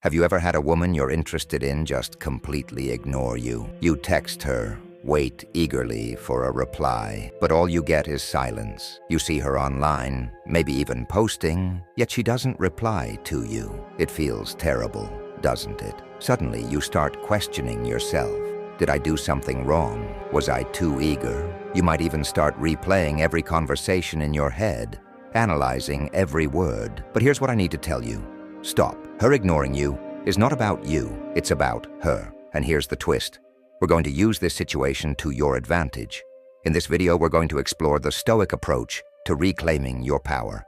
Have you ever had a woman you're interested in just completely ignore you? You text her, wait eagerly for a reply, but all you get is silence. You see her online, maybe even posting, yet she doesn't reply to you. It feels terrible, doesn't it? Suddenly, you start questioning yourself. Did I do something wrong? Was I too eager? You might even start replaying every conversation in your head, analyzing every word. But here's what I need to tell you. Stop. Her ignoring you is not about you, it's about her. And here's the twist. We're going to use this situation to your advantage. In this video, we're going to explore the Stoic approach to reclaiming your power.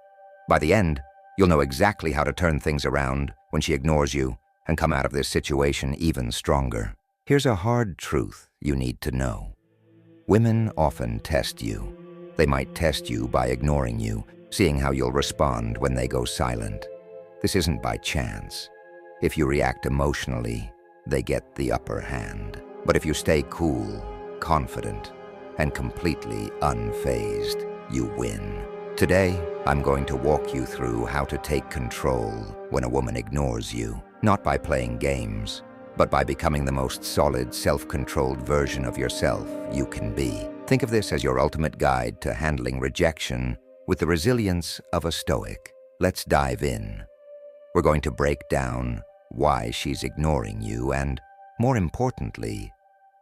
By the end, you'll know exactly how to turn things around when she ignores you and come out of this situation even stronger. Here's a hard truth you need to know. Women often test you. They might test you by ignoring you, seeing how you'll respond when they go silent. This isn't by chance. If you react emotionally, they get the upper hand. But if you stay cool, confident, and completely unfazed, you win. Today, I'm going to walk you through how to take control when a woman ignores you, not by playing games, but by becoming the most solid, self-controlled version of yourself you can be. Think of this as your ultimate guide to handling rejection with the resilience of a Stoic. Let's dive in. We're going to break down why she's ignoring you and, more importantly,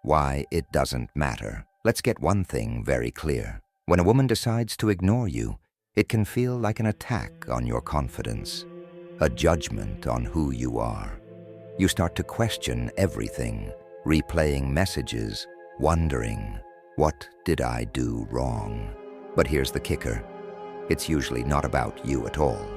why it doesn't matter. Let's get one thing very clear. When a woman decides to ignore you, it can feel like an attack on your confidence, a judgment on who you are. You start to question everything, replaying messages, wondering, what did I do wrong? But here's the kicker. It's usually not about you at all.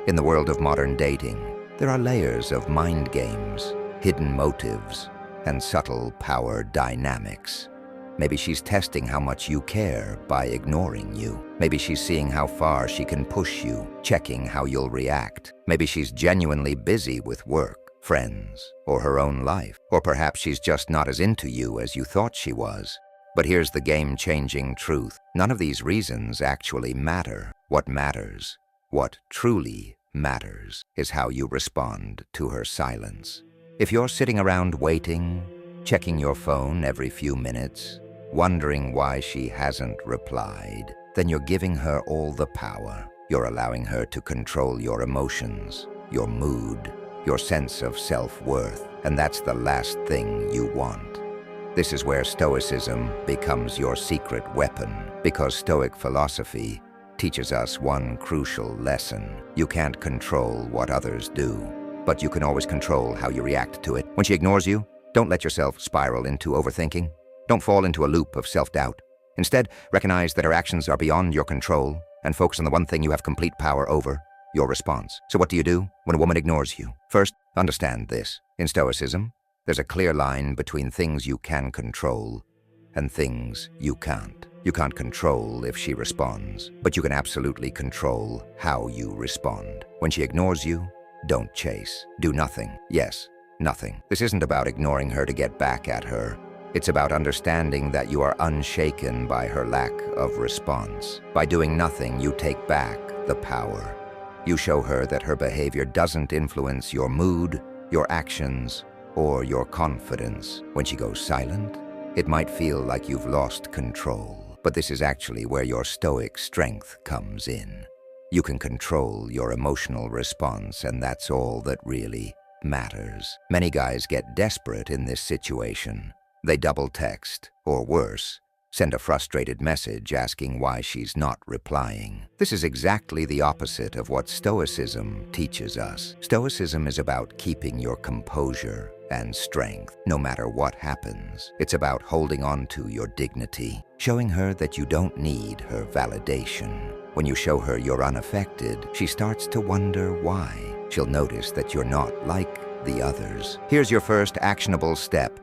In the world of modern dating, there are layers of mind games, hidden motives, and subtle power dynamics. Maybe she's testing how much you care by ignoring you. Maybe she's seeing how far she can push you, checking how you'll react. Maybe she's genuinely busy with work, friends, or her own life. Or perhaps she's just not as into you as you thought she was. But here's the game-changing truth. None of these reasons actually matter. What matters, what truly matters, is how you respond to her silence. If you're sitting around waiting, checking your phone every few minutes, wondering why she hasn't replied, then you're giving her all the power. You're allowing her to control your emotions, your mood, your sense of self-worth, and that's the last thing you want. This is where Stoicism becomes your secret weapon, because Stoic philosophy teaches us one crucial lesson. You can't control what others do, but you can always control how you react to it. When she ignores you, don't let yourself spiral into overthinking. Don't fall into a loop of self-doubt. Instead, recognize that her actions are beyond your control and focus on the one thing you have complete power over, your response. So what do you do when a woman ignores you? First, understand this. In Stoicism, there's a clear line between things you can control and things you can't. You can't control if she responds, but you can absolutely control how you respond. When she ignores you, don't chase. Do nothing. Yes, nothing. This isn't about ignoring her to get back at her. It's about understanding that you are unshaken by her lack of response. By doing nothing, you take back the power. You show her that her behavior doesn't influence your mood, your actions, or your confidence. When she goes silent, it might feel like you've lost control. But this is actually where your Stoic strength comes in. You can control your emotional response, and that's all that really matters. Many guys get desperate in this situation. They double text, or worse, send a frustrated message asking why she's not replying. This is exactly the opposite of what Stoicism teaches us. Stoicism is about keeping your composure and strength, no matter what happens. It's about holding on to your dignity, showing her that you don't need her validation. When you show her you're unaffected, she starts to wonder why. She'll notice that you're not like the others. Here's your first actionable step.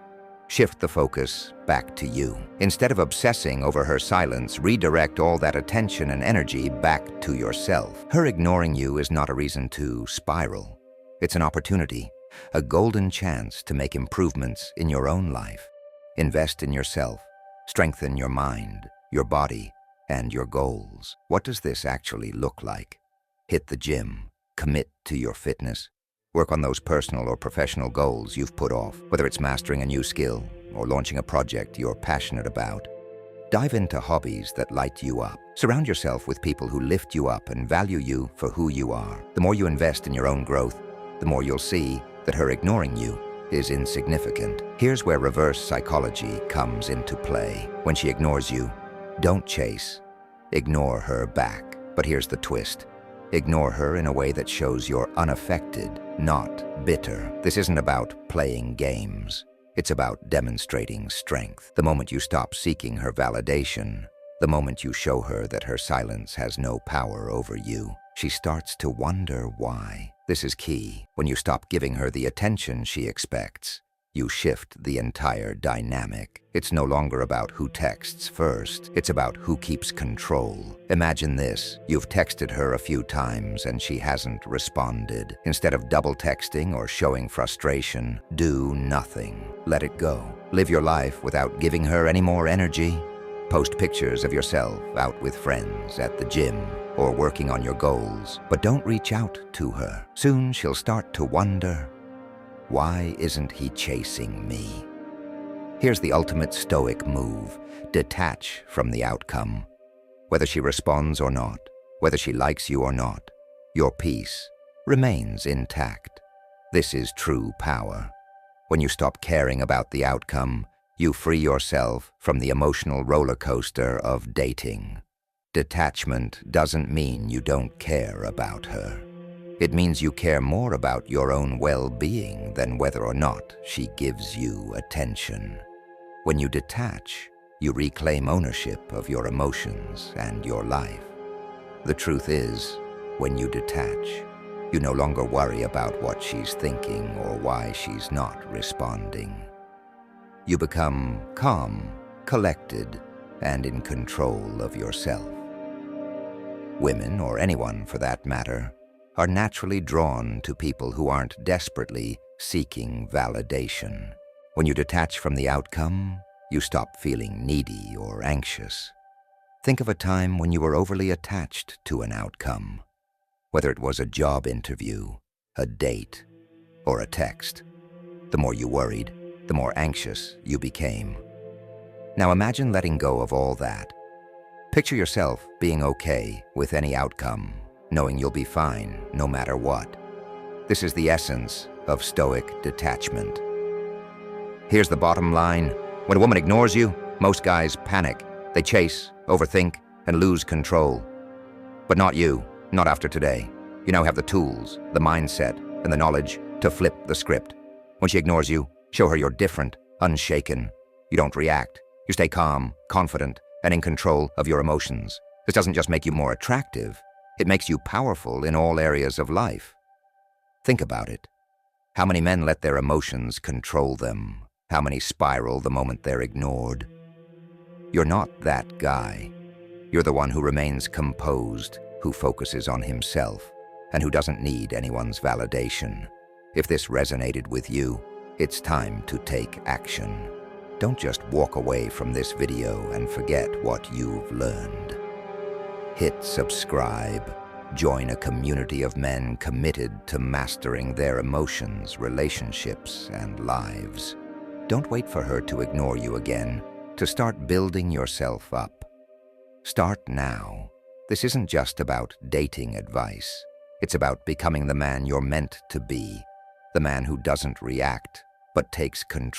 Shift the focus back to you. Instead of obsessing over her silence, redirect all that attention and energy back to yourself. Her ignoring you is not a reason to spiral. It's an opportunity, a golden chance to make improvements in your own life. Invest in yourself, strengthen your mind, your body, and your goals. What does this actually look like? Hit the gym, commit to your fitness, Work on those personal or professional goals you've put off, whether it's mastering a new skill or launching a project you're passionate about. Dive into hobbies that light you up. Surround yourself with people who lift you up and value you for who you are. The more you invest in your own growth, the more you'll see that her ignoring you is insignificant. Here's where reverse psychology comes into play. When she ignores you, don't chase. Ignore her back. But here's the twist. Ignore her in a way that shows you're unaffected, not bitter. This isn't about playing games. It's about demonstrating strength. The moment you stop seeking her validation, the moment you show her that her silence has no power over you, she starts to wonder why. This is key. When you stop giving her the attention she expects, you shift the entire dynamic. It's no longer about who texts first. It's about who keeps control. Imagine this. You've texted her a few times and she hasn't responded. Instead of double texting or showing frustration, do nothing. Let it go. Live your life without giving her any more energy. Post pictures of yourself out with friends, at the gym, or working on your goals. But don't reach out to her. Soon she'll start to wonder, why isn't he chasing me? Here's the ultimate Stoic move. Detach from the outcome. Whether she responds or not, whether she likes you or not, your peace remains intact. This is true power. When you stop caring about the outcome, you free yourself from the emotional roller coaster of dating. Detachment doesn't mean you don't care about her. It means you care more about your own well-being than whether or not she gives you attention. When you detach, you reclaim ownership of your emotions and your life. The truth is, when you detach, you no longer worry about what she's thinking or why she's not responding. You become calm, collected, and in control of yourself. Women, or anyone for that matter, are naturally drawn to people who aren't desperately seeking validation. When you detach from the outcome, you stop feeling needy or anxious. Think of a time when you were overly attached to an outcome, whether it was a job interview, a date, or a text. The more you worried, the more anxious you became. Now imagine letting go of all that. Picture yourself being okay with any outcome, knowing you'll be fine no matter what. This is the essence of Stoic detachment. Here's the bottom line. When a woman ignores you, most guys panic. They chase, overthink, and lose control. But not you, not after today. You now have the tools, the mindset, and the knowledge to flip the script. When she ignores you, show her you're different, unshaken. You don't react. You stay calm, confident, and in control of your emotions. This doesn't just make you more attractive. It makes you powerful in all areas of life. Think about it. How many men let their emotions control them? How many spiral the moment they're ignored? You're not that guy. You're the one who remains composed, who focuses on himself, and who doesn't need anyone's validation. If this resonated with you, it's time to take action. Don't just walk away from this video and forget what you've learned. Hit subscribe. Join a community of men committed to mastering their emotions, relationships, and lives. Don't wait for her to ignore you again, to start building yourself up. Start now. This isn't just about dating advice. It's about becoming the man you're meant to be, the man who doesn't react, but takes control.